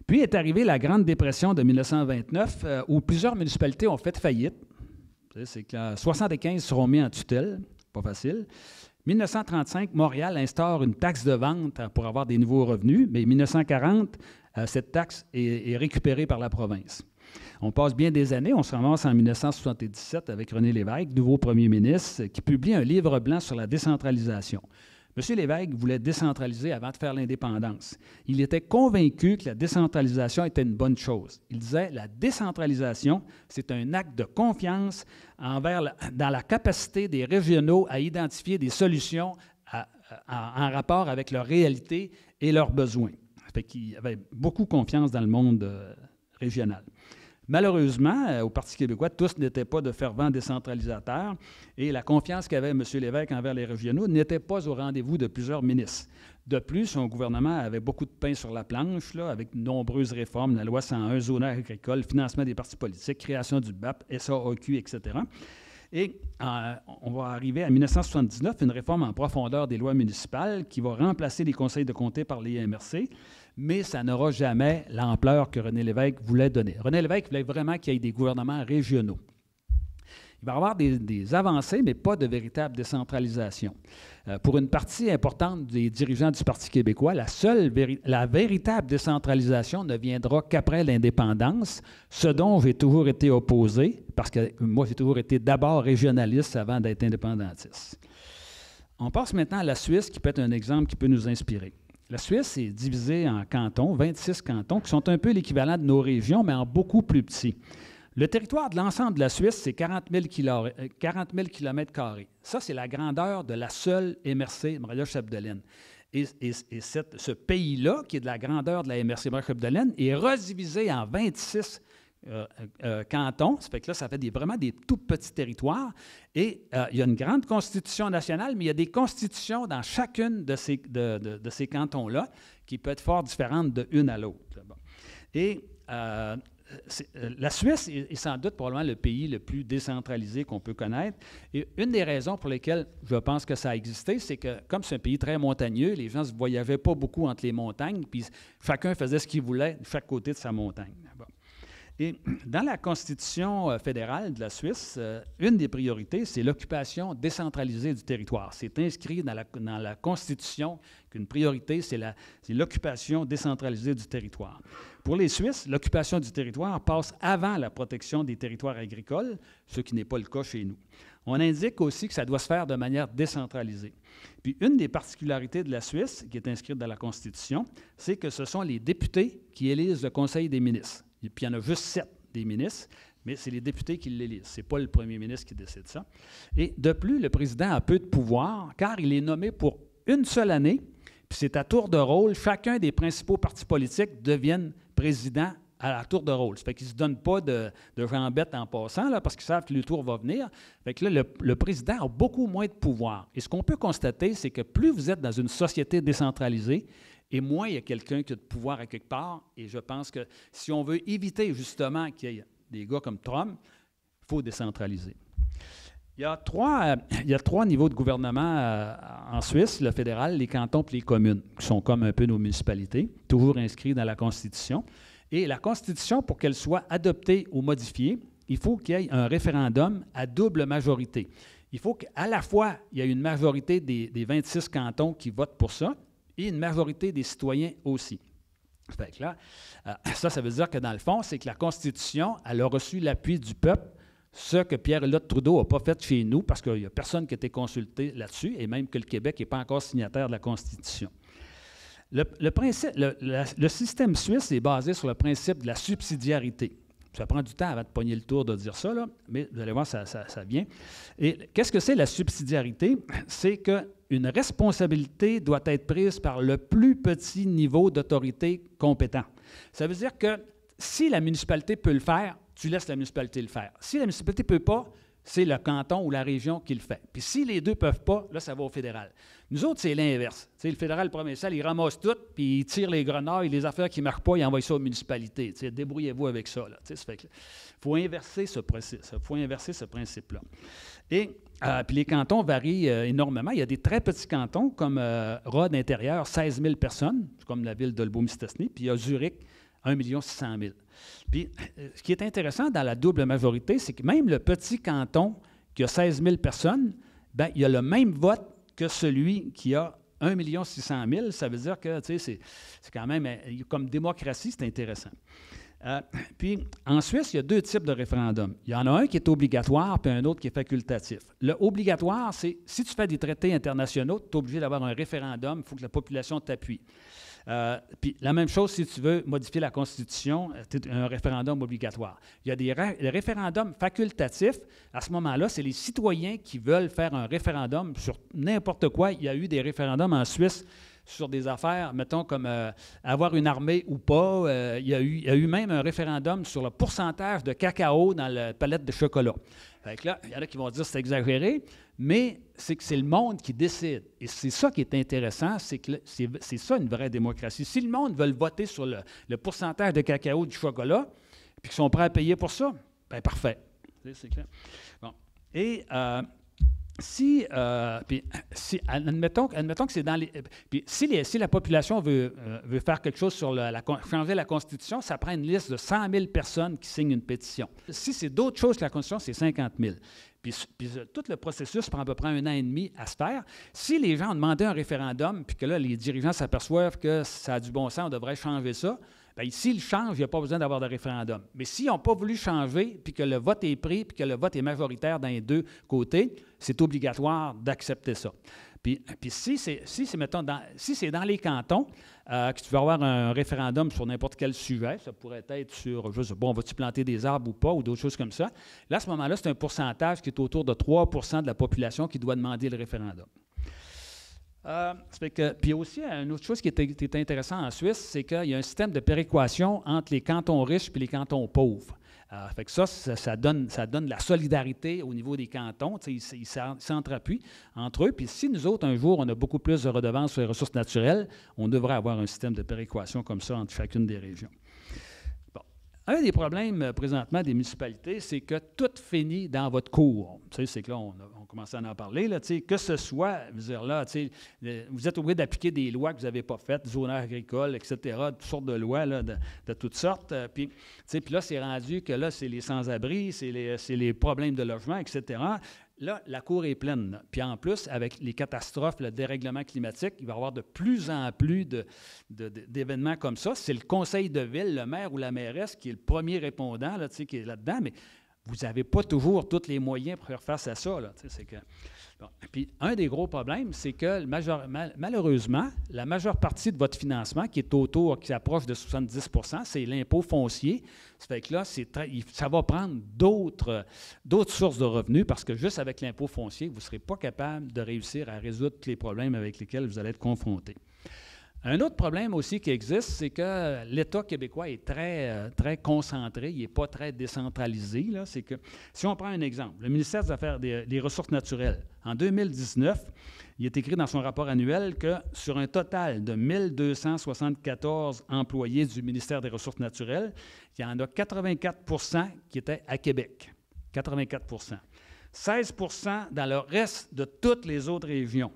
Puis est arrivée la Grande Dépression de 1929, où plusieurs municipalités ont fait faillite. C'est que 75 seront mis en tutelle, pas facile. 1935, Montréal instaure une taxe de vente pour avoir des nouveaux revenus, mais 1940, cette taxe est récupérée par la province. On passe bien des années, on se ramasse en 1977 avec René Lévesque, nouveau premier ministre, qui publie un livre blanc sur la décentralisation. M. Lévesque voulait décentraliser avant de faire l'indépendance. Il était convaincu que la décentralisation était une bonne chose. Il disait, la décentralisation, c'est un acte de confiance dans la capacité des régionaux à identifier des solutions en rapport avec leur réalité et leurs besoins. Ça fait qu'il avait beaucoup confiance dans le monde régional. Malheureusement, au Parti québécois, tous n'étaient pas de fervents décentralisateurs et la confiance qu'avait M. Lévesque envers les régionaux n'était pas au rendez-vous de plusieurs ministres. De plus, son gouvernement avait beaucoup de pain sur la planche, là, avec de nombreuses réformes, la loi 101, zonage agricole, financement des partis politiques, création du BAP, SAAQ, etc. Et on va arriver à 1979, une réforme en profondeur des lois municipales qui va remplacer les conseils de comté par les MRC, mais ça n'aura jamais l'ampleur que René Lévesque voulait donner. René Lévesque voulait vraiment qu'il y ait des gouvernements régionaux. Il va y avoir des avancées, mais pas de véritable décentralisation. Pour une partie importante des dirigeants du Parti québécois, la véritable décentralisation ne viendra qu'après l'indépendance, ce dont j'ai toujours été opposé, parce que moi, j'ai toujours été d'abord régionaliste avant d'être indépendantiste. On passe maintenant à la Suisse, qui peut être un exemple qui peut nous inspirer. La Suisse est divisée en cantons, 26 cantons, qui sont un peu l'équivalent de nos régions, mais en beaucoup plus petits. Le territoire de l'ensemble de la Suisse, c'est 40 000 km². Ça, c'est la grandeur de la seule MRC Maria-Chapdelaine. Et ce pays-là, qui est de la grandeur de la MRC Maria-Chapdelaine, est redivisé en 26 cantons. Ça fait que là, ça fait vraiment des tout petits territoires. Et il y a une grande constitution nationale, mais il y a des constitutions dans chacune de ces cantons-là qui peut être fort différentes de l'une à l'autre. Bon. Et la Suisse est sans doute probablement le pays le plus décentralisé qu'on peut connaître. Et une des raisons pour lesquelles je pense que ça a existé, c'est que comme c'est un pays très montagneux, les gens ne voyageaient pas beaucoup entre les montagnes, puis chacun faisait ce qu'il voulait de chaque côté de sa montagne. Bon. Et dans la Constitution fédérale de la Suisse, une des priorités, c'est l'occupation décentralisée du territoire. C'est inscrit dans la Constitution qu'une priorité, c'est l'occupation décentralisée du territoire. Pour les Suisses, l'occupation du territoire passe avant la protection des territoires agricoles, ce qui n'est pas le cas chez nous. On indique aussi que ça doit se faire de manière décentralisée. Puis une des particularités de la Suisse, qui est inscrite dans la Constitution, c'est que ce sont les députés qui élisent le Conseil des ministres. Et puis, il y en a juste 7 des ministres, mais c'est les députés qui l'élisent. Ce n'est pas le premier ministre qui décide ça. Et de plus, le président a peu de pouvoir, car il est nommé pour une seule année, puis c'est à tour de rôle. Chacun des principaux partis politiques deviennent président à tour de rôle. Ça fait qu'ils ne se donnent pas de jambettes en passant, là, parce qu'ils savent que le tour va venir. Fait que là, le président a beaucoup moins de pouvoir. Et ce qu'on peut constater, c'est que plus vous êtes dans une société décentralisée, et moins il y a quelqu'un qui a de pouvoir à quelque part. Et je pense que si on veut éviter justement qu'il y ait des gars comme Trump, il faut décentraliser. Il y a trois niveaux de gouvernement en Suisse, le fédéral, les cantons et les communes, qui sont comme un peu nos municipalités, toujours inscrits dans la Constitution. Et la Constitution, pour qu'elle soit adoptée ou modifiée, il faut qu'il y ait un référendum à double majorité. Il faut qu'à la fois, il y ait une majorité des 26 cantons qui votent pour ça, et une majorité des citoyens aussi. Fait que là, ça veut dire que dans le fond, c'est que la Constitution, elle a reçu l'appui du peuple, ce que Pierre-Éliott Trudeau n'a pas fait chez nous, parce qu'il n'y a personne qui a été consulté là-dessus, et même que le Québec n'est pas encore signataire de la Constitution. Le système suisse est basé sur le principe de la subsidiarité. Ça prend du temps avant de pogner le tour de dire ça, là, mais vous allez voir, ça vient. Et qu'est-ce que c'est la subsidiarité? C'est qu'une responsabilité doit être prise par le plus petit niveau d'autorité compétent. Ça veut dire que si la municipalité peut le faire, tu laisses la municipalité le faire. Si la municipalité ne peut pas, c'est le canton ou la région qui le fait. Puis si les deux ne peuvent pas, là, ça va au fédéral. Nous autres, c'est l'inverse. Le fédéral provincial, il ramasse tout, puis il tire les grenouilles, les affaires qui ne marchent pas, il envoie ça aux municipalités. Débrouillez-vous avec ça. Il faut inverser ce principe-là. Et puis les cantons varient énormément. Il y a des très petits cantons, comme Rhodes intérieur, 16 000 personnes, comme la ville d'Olbeau-Mistassini, puis il y a Zurich, 1 600 000. Puis, ce qui est intéressant dans la double majorité, c'est que même le petit canton qui a 16 000 personnes, bien, il a le même vote que celui qui a 1 600 000. Ça veut dire que, tu sais, c'est quand même, comme démocratie, c'est intéressant. Puis, en Suisse, il y a 2 types de référendums. Il y en a un qui est obligatoire, puis un autre qui est facultatif. Le obligatoire, c'est si tu fais des traités internationaux, tu es obligé d'avoir un référendum, il faut que la population t'appuie. Puis la même chose, si tu veux modifier la Constitution, c'est un référendum obligatoire. Il y a des référendums facultatifs. À ce moment-là, c'est les citoyens qui veulent faire un référendum sur n'importe quoi. Il y a eu des référendums en Suisse sur des affaires, mettons, comme avoir une armée ou pas. Il y a eu même un référendum sur le pourcentage de cacao dans la palette de chocolat. Fait que là, il y en a qui vont dire que c'est exagéré, mais c'est que c'est le monde qui décide. Et c'est ça qui est intéressant, c'est que c'est ça une vraie démocratie. Si le monde veut voter sur le pourcentage de cacao du chocolat, puis qu'ils sont prêts à payer pour ça, bien parfait. C'est clair. Bon. Et admettons que c'est dans les... Puis si la population veut faire quelque chose sur changer la Constitution, ça prend une liste de 100 000 personnes qui signent une pétition. Si c'est d'autres choses que la Constitution, c'est 50 000. Puis tout le processus prend à peu près 1 an et demi à se faire. Si les gens ont demandé un référendum, puis que là, les dirigeants s'aperçoivent que ça a du bon sens, on devrait changer ça, bien, s'ils le changent, il n'y a pas besoin d'avoir de référendum. Mais s'ils n'ont pas voulu changer, puis que le vote est pris, puis que le vote est majoritaire dans les deux côtés, c'est obligatoire d'accepter ça. Puis si c'est dans les cantons que tu veux avoir un référendum sur n'importe quel sujet, ça pourrait être sur, je sais pas, va-tu planter des arbres ou pas, ou d'autres choses comme ça, là, à ce moment-là, c'est un pourcentage qui est autour de 3 % de la population qui doit demander le référendum. Puis aussi, une autre chose qui est intéressante en Suisse, c'est qu'il y a un système de péréquation entre les cantons riches et les cantons pauvres. Fait que ça donne de la solidarité au niveau des cantons. Ils s'entrappuient entre eux. Puis si nous autres, un jour, on a beaucoup plus de redevances sur les ressources naturelles, on devrait avoir un système de péréquation comme ça entre chacune des régions. Bon. Un des problèmes présentement des municipalités, c'est que tout finit dans votre cour. C'est que là, on commence à en parler. Là, que ce soit, vous êtes obligé d'appliquer des lois que vous n'avez pas faites, zonage agricole, etc., toutes sortes de lois là, de toutes sortes. Puis là, c'est rendu que là, c'est les sans-abri, c'est les problèmes de logement, etc. Là, la cour est pleine. Là. Puis en plus, avec les catastrophes, le dérèglement climatique, il va y avoir de plus en plus d'événements comme ça. C'est le conseil de ville, le maire ou la mairesse qui est le premier répondant là, qui est là-dedans, mais vous n'avez pas toujours tous les moyens pour faire face à ça. Là, bon. Puis un des gros problèmes, c'est que malheureusement, la majeure partie de votre financement, qui approche de 70 %, c'est l'impôt foncier. Ça fait que là, ça va prendre d'autres sources de revenus parce que juste avec l'impôt foncier, vous ne serez pas capable de réussir à résoudre tous les problèmes avec lesquels vous allez être confrontés. Un autre problème aussi qui existe, c'est que l'État québécois est très, très concentré, il n'est pas très décentralisé. Là. C'est que, si on prend un exemple, le ministère des Affaires des Ressources naturelles, en 2019, il est écrit dans son rapport annuel que sur un total de 1274 employés du ministère des Ressources naturelles, il y en a 84 % qui étaient à Québec. 84 %. 16 % dans le reste de toutes les autres régions.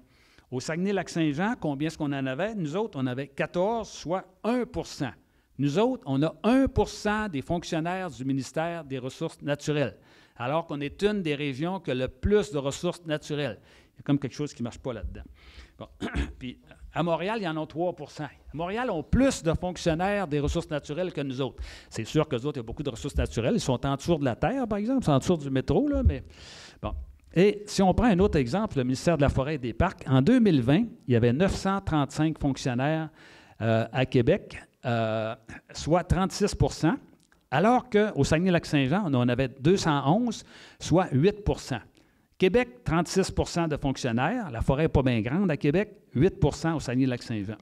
Au Saguenay-Lac-Saint-Jean, combien est-ce qu'on en avait? Nous autres, on avait 14, soit 1 %. Nous autres, on a 1 % des fonctionnaires du ministère des Ressources naturelles, alors qu'on est une des régions qui a le plus de ressources naturelles. Il y a comme quelque chose qui ne marche pas là-dedans. Bon. Puis, à Montréal, il y en a 3 %. À Montréal, ont plus de fonctionnaires des ressources naturelles que nous autres. C'est sûr qu'eux autres, il y a beaucoup de ressources naturelles. Ils sont en dessous de la terre, par exemple, ils sont en dessous du métro, là, mais bon. Et si on prend un autre exemple, le ministère de la Forêt et des Parcs, en 2020, il y avait 935 fonctionnaires à Québec, soit 36 %, alors qu'au Saguenay-Lac-Saint-Jean, on en avait 211, soit 8 %. Québec, 36 % de fonctionnaires. La forêt n'est pas bien grande à Québec, 8 % au Saguenay-Lac-Saint-Jean.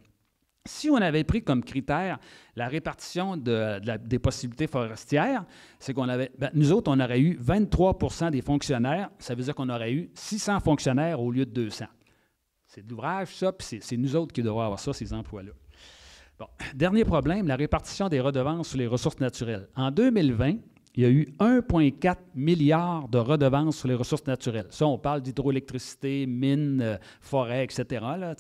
Si on avait pris comme critère la répartition des possibilités forestières, c'est qu'on avait, nous autres, on aurait eu 23 % des fonctionnaires. Ça veut dire qu'on aurait eu 600 fonctionnaires au lieu de 200. C'est de l'ouvrage, ça, puis c'est nous autres qui devons avoir ça, ces emplois-là. Bon. Dernier problème, la répartition des redevances sur les ressources naturelles. En 2020, il y a eu 1,4 milliard de redevances sur les ressources naturelles. Ça, on parle d'hydroélectricité, mines, forêts, etc. Là,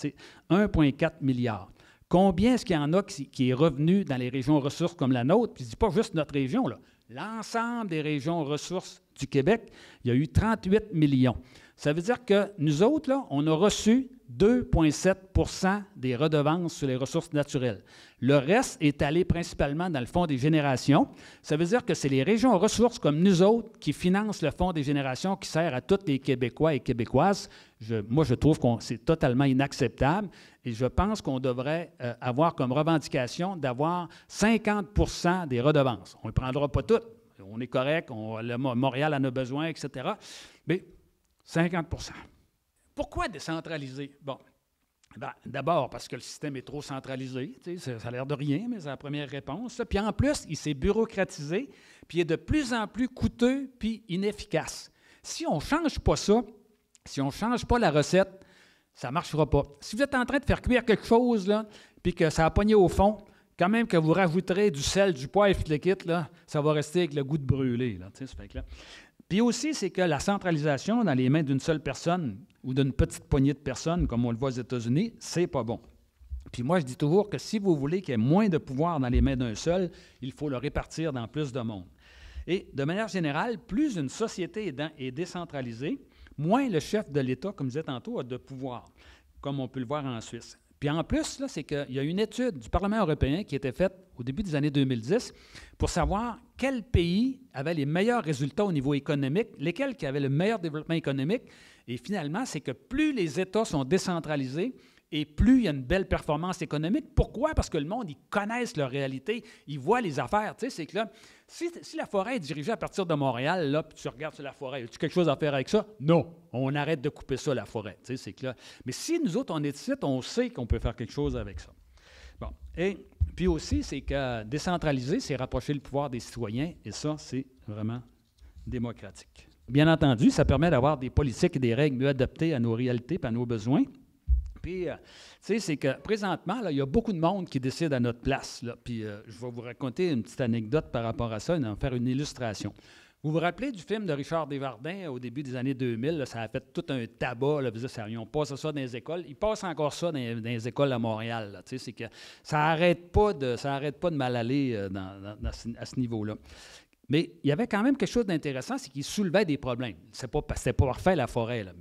1,4 milliard. Combien est-ce qu'il y en a qui est revenu dans les régions ressources comme la nôtre? Puis je ne dis pas juste notre région, là. L'ensemble des régions ressources du Québec, il y a eu 38 millions. Ça veut dire que nous autres, là, on a reçu 2,7 % des redevances sur les ressources naturelles. Le reste est allé principalement dans le Fonds des générations. Ça veut dire que c'est les régions ressources comme nous autres qui financent le Fonds des générations qui sert à tous les Québécois et Québécoises. Moi, je trouve que c'est totalement inacceptable et je pense qu'on devrait avoir comme revendication d'avoir 50 % des redevances. On ne les prendra pas toutes. On est correct, Montréal en a besoin, etc. Mais 50 %. Pourquoi décentraliser? Bon, d'abord parce que le système est trop centralisé. Ça a l'air de rien, mais c'est la première réponse. Puis en plus, il s'est bureaucratisé, puis il est de plus en plus coûteux puis inefficace. Si on ne change pas ça, si on ne change pas la recette, ça ne marchera pas. Si vous êtes en train de faire cuire quelque chose, là, puis que ça a pogné au fond, quand même que vous rajouterez du sel, du poivre, tout le kit, là, ça va rester avec le goût de brûler. Là, là. Puis aussi, c'est que la centralisation dans les mains d'une seule personne ou d'une petite poignée de personnes, comme on le voit aux États-Unis, c'est pas bon. Puis moi, je dis toujours que si vous voulez qu'il y ait moins de pouvoir dans les mains d'un seul, il faut le répartir dans plus de monde. Et de manière générale, plus une société est décentralisée, moins le chef de l'État, comme je disais tantôt, a de pouvoir, comme on peut le voir en Suisse. Puis en plus, là, c'est qu'il y a une étude du Parlement européen qui a été faite au début des années 2010 pour savoir quel pays avait les meilleurs résultats au niveau économique, lesquels qui avaient le meilleur développement économique. Et finalement, c'est que plus les États sont décentralisés et plus il y a une belle performance économique. Pourquoi? Parce que le monde, ils connaissent leur réalité, ils voient les affaires. Tu sais, c'est que là, si la forêt est dirigée à partir de Montréal, là, puis tu regardes sur la forêt, as-tu quelque chose à faire avec ça? Non, on arrête de couper ça, la forêt. Tu sais, c'est que là. Mais si nous autres, on est ici, on sait qu'on peut faire quelque chose avec ça. Bon, et puis aussi, c'est que décentraliser, c'est rapprocher le pouvoir des citoyens, et ça, c'est vraiment démocratique. Bien entendu, ça permet d'avoir des politiques et des règles mieux adaptées à nos réalités et à nos besoins. Puis, tu sais, c'est que présentement, là, il y a beaucoup de monde qui décide à notre place. Là. Puis, je vais vous raconter une petite anecdote par rapport à ça et en faire une illustration. Vous vous rappelez du film de Richard Desjardins au début des années 2000? Là, ça a fait tout un tabac. Là, ils ont passé ça dans les écoles. Ils passent encore ça dans les écoles à Montréal. Là, c'est que ça n'arrête pas de mal aller à ce niveau-là. Mais il y avait quand même quelque chose d'intéressant, c'est qu'il soulevait des problèmes. C'était pas parfait la forêt, là,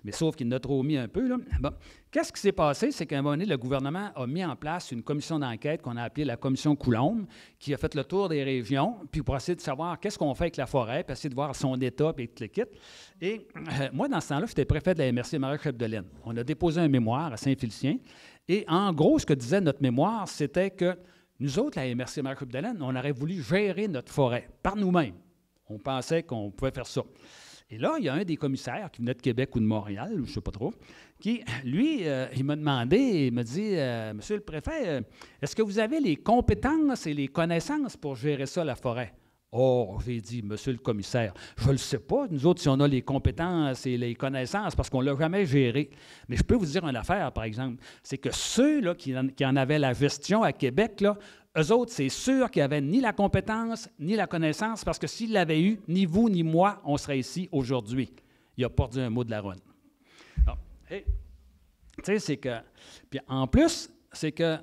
mais sauf qu'il en a trop mis un peu. Là. Bon. Qu'est-ce qui s'est passé? C'est qu'à un moment donné, le gouvernement a mis en place une commission d'enquête qu'on a appelée la commission Coulombe, qui a fait le tour des régions, puis pour essayer de savoir qu'est-ce qu'on fait avec la forêt, puis essayer de voir son état, puis tout le kit. Et moi, dans ce temps-là, j'étais préfet de la MRC Marais-Chapdelaine. On a déposé un mémoire à Saint-Félicien. Et en gros, ce que disait notre mémoire, c'était que nous autres, la MRC Marais-Chapdelaine, on aurait voulu gérer notre forêt par nous-mêmes. On pensait qu'on pouvait faire ça. Et là, il y a un des commissaires qui venait de Québec ou de Montréal, je ne sais pas trop, qui, lui, il m'a demandé, il m'a dit, « Monsieur le préfet, est-ce que vous avez les compétences et les connaissances pour gérer ça, la forêt? » Oh, j'ai dit, monsieur le commissaire, je ne le sais pas, nous autres, si on a les compétences et les connaissances, parce qu'on ne l'a jamais géré. Mais je peux vous dire une affaire, par exemple, c'est que ceux là, qui en avaient la gestion à Québec, là, eux autres, c'est sûr qu'ils n'avaient ni la compétence, ni la connaissance, parce que s'ils l'avaient eu, ni vous, ni moi, on serait ici aujourd'hui. Il n'a pas dit un mot de la rune. Tu sais, c'est que... Puis en plus, c'est que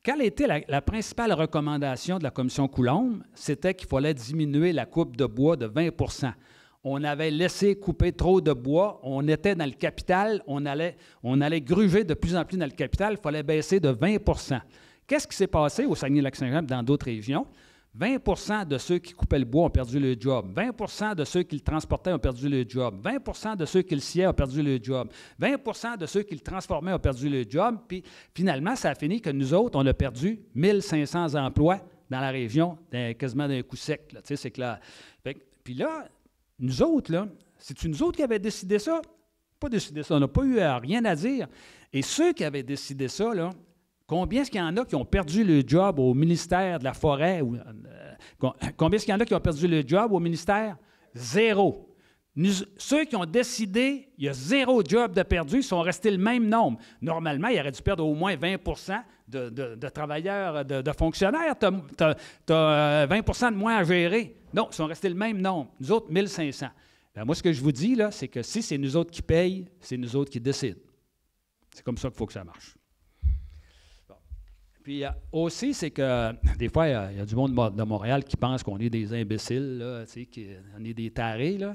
quelle était la principale recommandation de la commission Coulombe? C'était qu'il fallait diminuer la coupe de bois de 20 %. On avait laissé couper trop de bois, on était dans le capital, on allait gruger de plus en plus dans le capital, il fallait baisser de 20 %. Qu'est-ce qui s'est passé au Saguenay-Lac-Saint-Jean et dans d'autres régions? 20 % de ceux qui coupaient le bois ont perdu le job. 20 % de ceux qui le transportaient ont perdu le job. 20 % de ceux qui le sciaient ont perdu le job. 20 % de ceux qui le transformaient ont perdu le job. Puis finalement, ça a fini que nous autres, on a perdu 1500 emplois dans la région, quasiment d'un coup sec. Là. Tu sais, c'est clair. Puis là, nous autres, là, c'est-tu nous autres qui avaient décidé ça? Pas décidé ça. On n'a pas eu rien à dire. Et ceux qui avaient décidé ça, là, combien est-ce qu'il y en a qui ont perdu le job au ministère de la Forêt? Combien est-ce qu'il y en a qui ont perdu le job au ministère? Zéro. Ceux qui ont décidé, il y a 0 job de perdu, ils sont restés le même nombre. Normalement, il aurait dû perdre au moins 20 % de travailleurs, de fonctionnaires. Tu as 20 % de moins à gérer. Non, ils sont restés le même nombre. Nous autres, 1500. Ben, moi, ce que je vous dis, là, c'est que si c'est nous autres qui payent, c'est nous autres qui décident. C'est comme ça qu'il faut que ça marche. Puis aussi, c'est que des fois, il y a du monde de Montréal qui pense qu'on est des imbéciles, là, qu'on est des tarés. Là.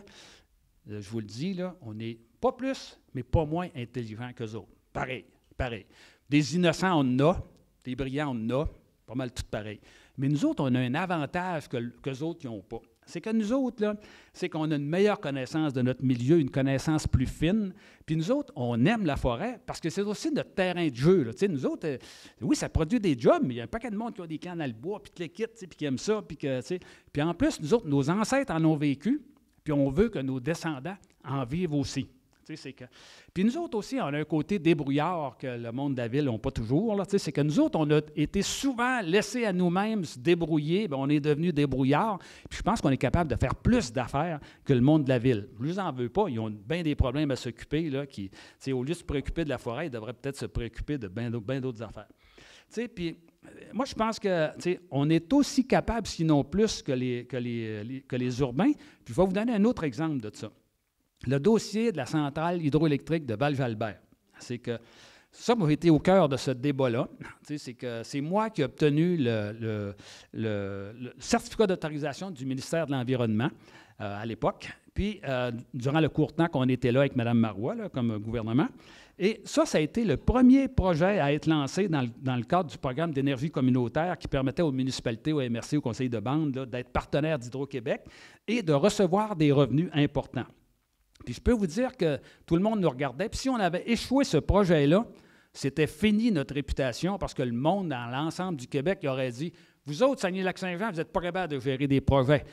Je vous le dis, là, on n'est pas plus, mais pas moins intelligents qu'eux autres. Pareil, pareil. Des innocents, on en a. Des brillants, on en a. Pas mal tout pareil. Mais nous autres, on a un avantage qu'eux autres, ils n'ont pas. C'est que nous autres, là, c'est qu'on a une meilleure connaissance de notre milieu, une connaissance plus fine. Puis nous autres, on aime la forêt parce que c'est aussi notre terrain de jeu. Là. Nous autres, oui, ça produit des jobs, mais il y a un paquet de monde qui a des cannes à le bois, puis qui les quitte, puis qui aime ça. Puis en plus, nous autres, nos ancêtres en ont vécu, puis on veut que nos descendants en vivent aussi. Puis nous autres aussi, on a un côté débrouillard que le monde de la ville n'a pas toujours. Là, c'est que nous autres, on a été souvent laissés à nous-mêmes se débrouiller. Bien, on est devenus débrouillards. Puis je pense qu'on est capable de faire plus d'affaires que le monde de la ville. Je ne les en veux pas. Ils ont bien des problèmes à s'occuper. Là, au lieu de se préoccuper de la forêt, ils devraient peut-être se préoccuper de bien d'autres affaires. Puis moi, je pense qu'on est aussi capable, sinon plus, que les urbains. Puis je vais vous donner un autre exemple de ça. Le dossier de la centrale hydroélectrique de Val-Jalbert, c'est que ça m'a été au cœur de ce débat-là. C'est que c'est moi qui ai obtenu le certificat d'autorisation du ministère de l'Environnement à l'époque. Puis, durant le court temps qu'on était là avec Mme Marois, là, comme gouvernement. Et ça a été le premier projet à être lancé dans le cadre du programme d'énergie communautaire qui permettait aux municipalités, aux MRC, aux conseils de bande, là, d'être partenaires d'Hydro-Québec et de recevoir des revenus importants. Puis je peux vous dire que tout le monde nous regardait. Puis si on avait échoué ce projet-là, c'était fini notre réputation parce que le monde, dans l'ensemble du Québec, il aurait dit « Vous autres, Saguenay-Lac-Saint-Jean, vous n'êtes pas capables de gérer des projets.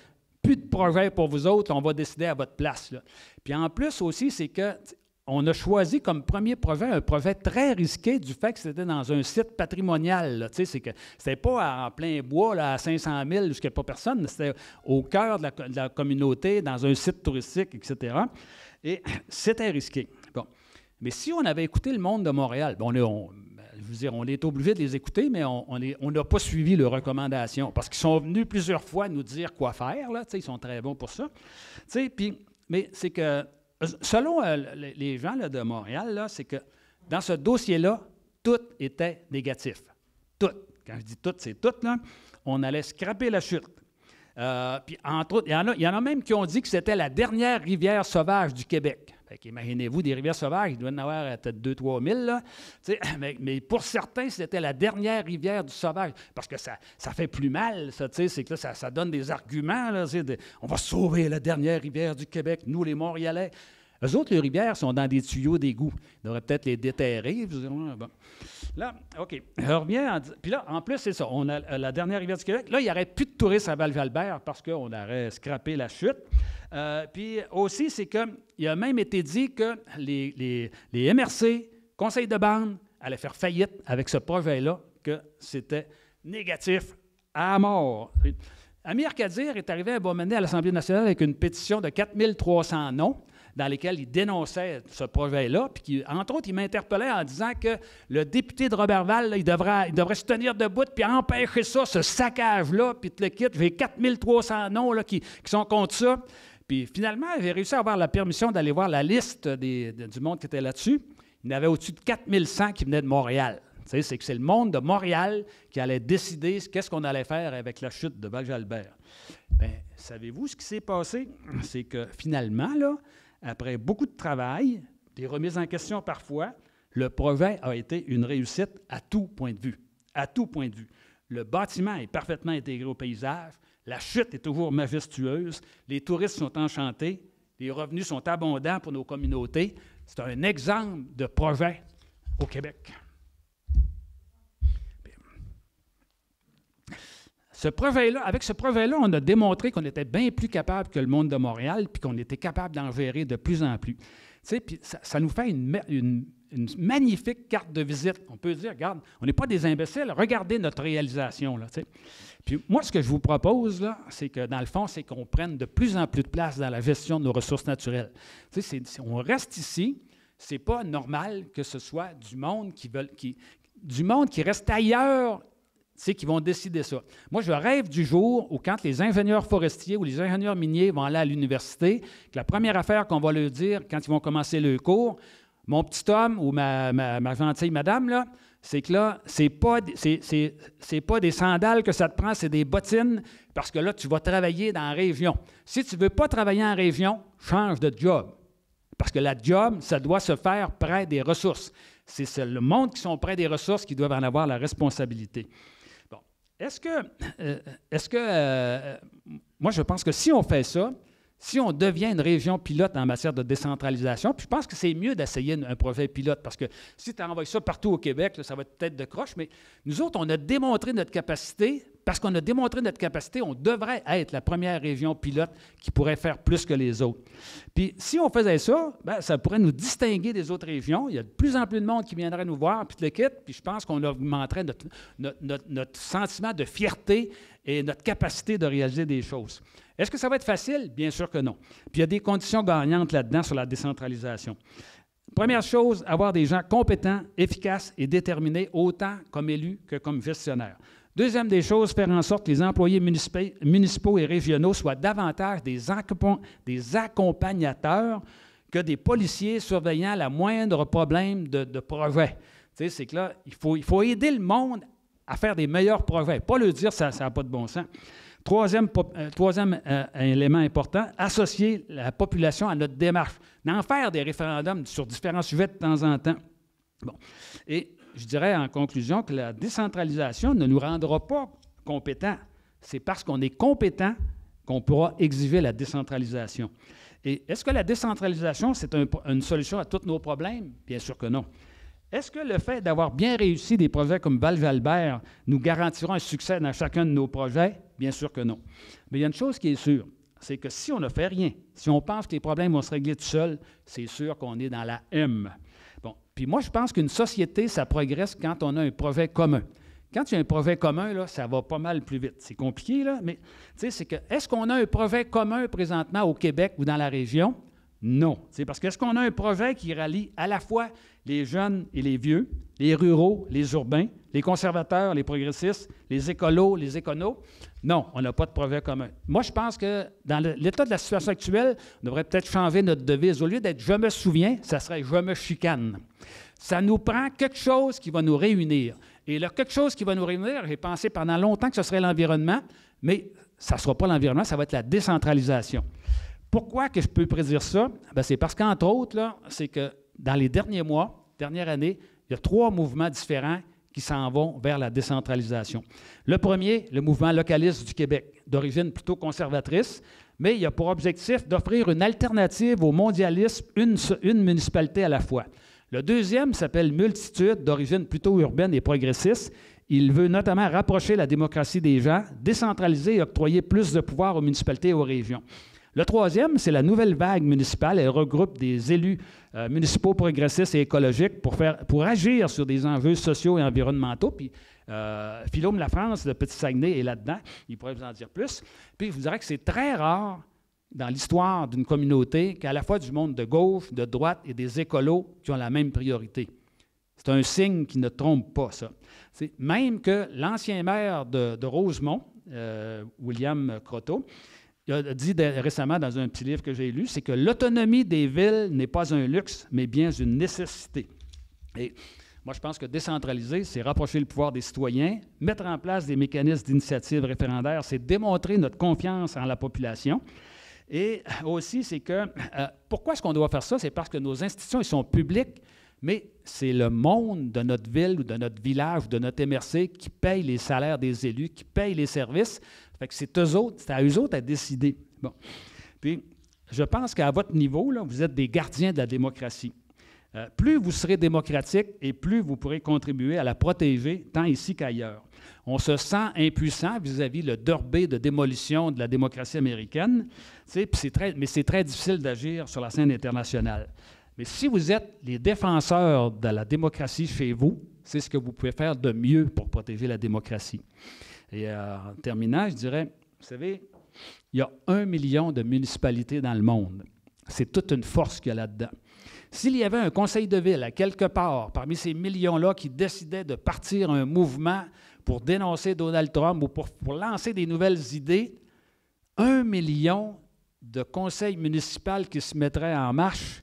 Plus de projets pour vous autres, on va décider à votre place. » Puis en plus aussi, c'est qu'on a choisi comme premier projet un projet très risqué du fait que c'était dans un site patrimonial. C'est que c'était pas en plein bois, là, à 500 000, jusqu'à pas personne. C'était au cœur de la communauté, dans un site touristique, etc. Et c'était risqué. Bon. Mais si on avait écouté le monde de Montréal, je veux dire, on est obligé de les écouter, mais on n'a pas suivi leurs recommandations parce qu'ils sont venus plusieurs fois nous dire quoi faire. Là, ils sont très bons pour ça. Mais c'est que, selon les gens là, de Montréal, là, c'est que dans ce dossier-là, tout était négatif. Tout. Quand je dis tout, c'est tout. Là. On allait scraper la chute. Puis, entre autres, il y en a même qui ont dit que c'était la dernière rivière sauvage du Québec. Imaginez-vous, des rivières sauvages, il doit y en avoir peut-être 2 000 à 3 000. Là, mais pour certains, c'était la dernière rivière du sauvage. Parce que ça fait plus mal, ça, c'est que là, ça donne des arguments. Là, on va sauver la dernière rivière du Québec, nous, les Montréalais. Eux autres, les rivières sont dans des tuyaux d'égout. Ils devraient peut-être les déterrer. Bon. Là, OK. Je reviens. Puis là, en plus, c'est ça. On a la dernière rivière du Québec. Là, il n'y aurait plus de touristes à Val-Jalbert parce qu'on aurait scrappé la chute. Puis aussi, c'est qu'il a même été dit que les MRC, conseils de bande, allaient faire faillite avec ce projet-là, que c'était négatif à mort. Amir Kadir est arrivé à Beaumesnil à l'Assemblée nationale avec une pétition de 4300 noms dans lesquels il dénonçait ce projet-là, puis entre autres, il m'interpellait en disant que le député de Roberval, là, il devrait se tenir debout puis empêcher ça, ce saccage-là, puis te le quitte. J'ai 4300 noms là, qui sont contre ça. Puis finalement, j'ai réussi à avoir la permission d'aller voir la liste du monde qui était là-dessus. Il y en avait au-dessus de 4100 qui venaient de Montréal. C'est que c'est le monde de Montréal qui allait décider qu'est-ce qu'on allait faire avec la chute de Val-Jalbert. Bien, savez-vous ce qui s'est passé? C'est que finalement, là, après beaucoup de travail, des remises en question parfois, le projet a été une réussite à tout point de vue. À tout point de vue. Le bâtiment est parfaitement intégré au paysage, la chute est toujours majestueuse, les touristes sont enchantés, les revenus sont abondants pour nos communautés. C'est un exemple de projet au Québec. Avec ce projet-là, on a démontré qu'on était bien plus capable que le monde de Montréal, puis qu'on était capable d'en gérer de plus en plus. Puis ça nous fait une magnifique carte de visite. On peut dire, regarde, on n'est pas des imbéciles, regardez notre réalisation. Là, puis moi, ce que je vous propose, là, c'est que dans le fond, c'est qu'on prenne de plus en plus de place dans la gestion de nos ressources naturelles. On reste ici, c'est pas normal que ce soit du monde qui reste ailleurs, qui vont décider ça. Moi, je rêve du jour où, quand les ingénieurs forestiers ou les ingénieurs miniers vont aller à l'université, que la première affaire qu'on va leur dire quand ils vont commencer le cours, mon petit homme ou ma gentille madame, là, c'est que là, c'est pas des sandales que ça te prend, c'est des bottines, parce que là, tu vas travailler dans la région. Si tu ne veux pas travailler en région, change de job. Parce que la job, ça doit se faire près des ressources. C'est le monde qui sont près des ressources qui doivent en avoir la responsabilité. Bon. Moi, je pense que si on fait ça, si on devient une région pilote en matière de décentralisation, puis je pense que c'est mieux d'essayer un projet pilote, parce que si tu envoies ça partout au Québec, là, ça va être peut-être de croche, mais nous autres, on a démontré notre capacité. Parce qu'on a démontré notre capacité, on devrait être la première région pilote qui pourrait faire plus que les autres. Puis si on faisait ça, bien, ça pourrait nous distinguer des autres régions. Il y a de plus en plus de monde qui viendrait nous voir, puis le kit, puis je pense qu'on augmenterait notre sentiment de fierté et notre capacité de réaliser des choses. Est-ce que ça va être facile? Bien sûr que non. Puis il y a des conditions gagnantes là-dedans sur la décentralisation. Première chose, avoir des gens compétents, efficaces et déterminés, autant comme élus que comme gestionnaires. Deuxième des choses, faire en sorte que les employés municipaux et régionaux soient davantage des accompagnateurs que des policiers surveillant la moindre problème de projet. Tu sais, c'est que là, il faut aider le monde à faire des meilleurs projets, pas leur dire ça n'a pas de bon sens. Troisième élément important, associer la population à notre démarche, d'en faire des référendums sur différents sujets de temps en temps. Bon. Et je dirais en conclusion que la décentralisation ne nous rendra pas compétents. C'est parce qu'on est compétent qu'on pourra exiger la décentralisation. Et est-ce que la décentralisation, c'est une solution à tous nos problèmes? Bien sûr que non. Est-ce que le fait d'avoir bien réussi des projets comme Val-Albert nous garantira un succès dans chacun de nos projets? Bien sûr que non. Mais il y a une chose qui est sûre, c'est que si on ne fait rien, si on pense que les problèmes vont se régler tout seuls, c'est sûr qu'on est dans la M. Bon, puis moi, je pense qu'une société, ça progresse quand on a un projet commun. Quand il y a un projet commun, là, ça va pas mal plus vite. C'est compliqué, là, mais c'est que est-ce qu'on a un projet commun présentement au Québec ou dans la région? Non. Parce que est-ce qu'on a un projet qui rallie à la fois les jeunes et les vieux, les ruraux, les urbains, les conservateurs, les progressistes, les écolos, les éconos? Non, on n'a pas de projet commun. Moi, je pense que dans l'état de la situation actuelle, on devrait peut-être changer notre devise. Au lieu d'être « je me souviens », ça serait « je me chicane ». Ça nous prend quelque chose qui va nous réunir. Et là, quelque chose qui va nous réunir, j'ai pensé pendant longtemps que ce serait l'environnement, mais ça ne sera pas l'environnement, ça va être la décentralisation. Pourquoi que je peux prédire ça? Bien, c'est parce qu'entre autres, là, c'est que dans les derniers mois, dernière année, il y a 3 mouvements différents qui s'en vont vers la décentralisation. Le premier, le mouvement localiste du Québec, d'origine plutôt conservatrice, mais il a pour objectif d'offrir une alternative au mondialisme, une municipalité à la fois. Le deuxième s'appelle Multitude, d'origine plutôt urbaine et progressiste. Il veut notamment rapprocher la démocratie des gens, décentraliser et octroyer plus de pouvoir aux municipalités et aux régions. Le troisième, c'est la nouvelle vague municipale. Elle regroupe des élus municipaux progressistes et écologiques pour agir sur des enjeux sociaux et environnementaux. Puis Philome Lafrance de Petit-Saguenay est là-dedans. Il pourrait vous en dire plus. Puis je vous dirais que c'est très rare dans l'histoire d'une communauté qu'à la fois du monde de gauche, de droite et des écolos qui ont la même priorité. C'est un signe qui ne trompe pas, ça. C'est même que l'ancien maire de Rosemont, William Croteau, il a dit récemment dans un petit livre que j'ai lu, c'est que l'autonomie des villes n'est pas un luxe, mais bien une nécessité. Et moi, je pense que décentraliser, c'est rapprocher le pouvoir des citoyens, mettre en place des mécanismes d'initiative référendaire, c'est démontrer notre confiance en la population. Et aussi, c'est que, pourquoi est-ce qu'on doit faire ça? C'est parce que nos institutions, elles sont publiques, mais c'est le monde de notre ville ou de notre village ou de notre MRC qui paye les salaires des élus, qui paye les services. Fait que c'est à eux autres à décider. Bon. Puis, je pense qu'à votre niveau, là, vous êtes des gardiens de la démocratie. Plus vous serez démocratique et plus vous pourrez contribuer à la protéger, tant ici qu'ailleurs. On se sent impuissant vis-à-vis le derby de démolition de la démocratie américaine, mais c'est très difficile d'agir sur la scène internationale. Mais si vous êtes les défenseurs de la démocratie chez vous, c'est ce que vous pouvez faire de mieux pour protéger la démocratie. Et en terminant, je dirais, vous savez, il y a 1 million de municipalités dans le monde. C'est toute une force qu'il y a là-dedans. S'il y avait un conseil de ville à quelque part, parmi ces millions-là, qui décidait de partir un mouvement pour dénoncer Donald Trump ou pour lancer des nouvelles idées, 1 million de conseils municipaux qui se mettraient en marche,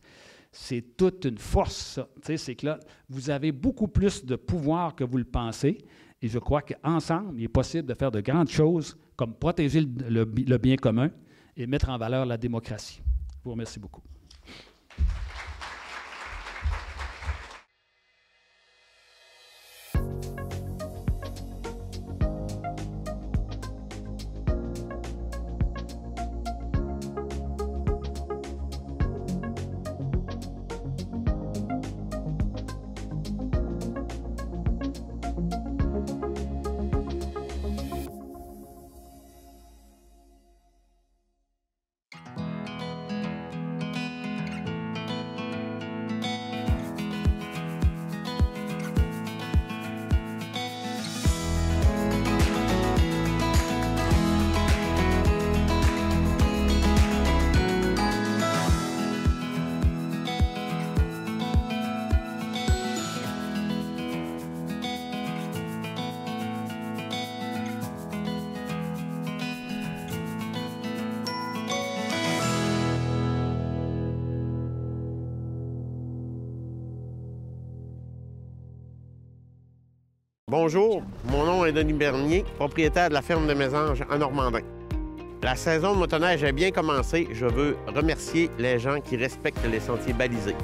c'est toute une force, ça. C'est que là, vous avez beaucoup plus de pouvoir que vous le pensez. Et je crois qu'ensemble, il est possible de faire de grandes choses, comme protéger le bien commun et mettre en valeur la démocratie. Je vous remercie beaucoup. Bonjour, mon nom est Denis Bernier, propriétaire de la ferme de Mésanges en Normandin. La saison de motoneige a bien commencé. Je veux remercier les gens qui respectent les sentiers balisés.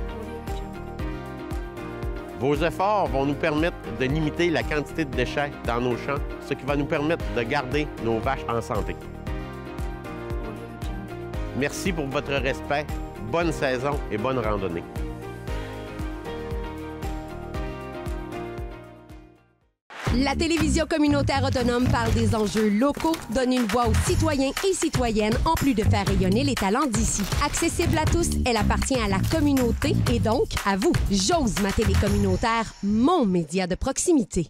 Vos efforts vont nous permettre de limiter la quantité de déchets dans nos champs, ce qui va nous permettre de garder nos vaches en santé. Merci pour votre respect. Bonne saison et bonne randonnée. La télévision communautaire autonome parle des enjeux locaux, donne une voix aux citoyens et citoyennes, en plus de faire rayonner les talents d'ici. Accessible à tous, elle appartient à la communauté et donc à vous. J'ose ma télé communautaire, mon média de proximité.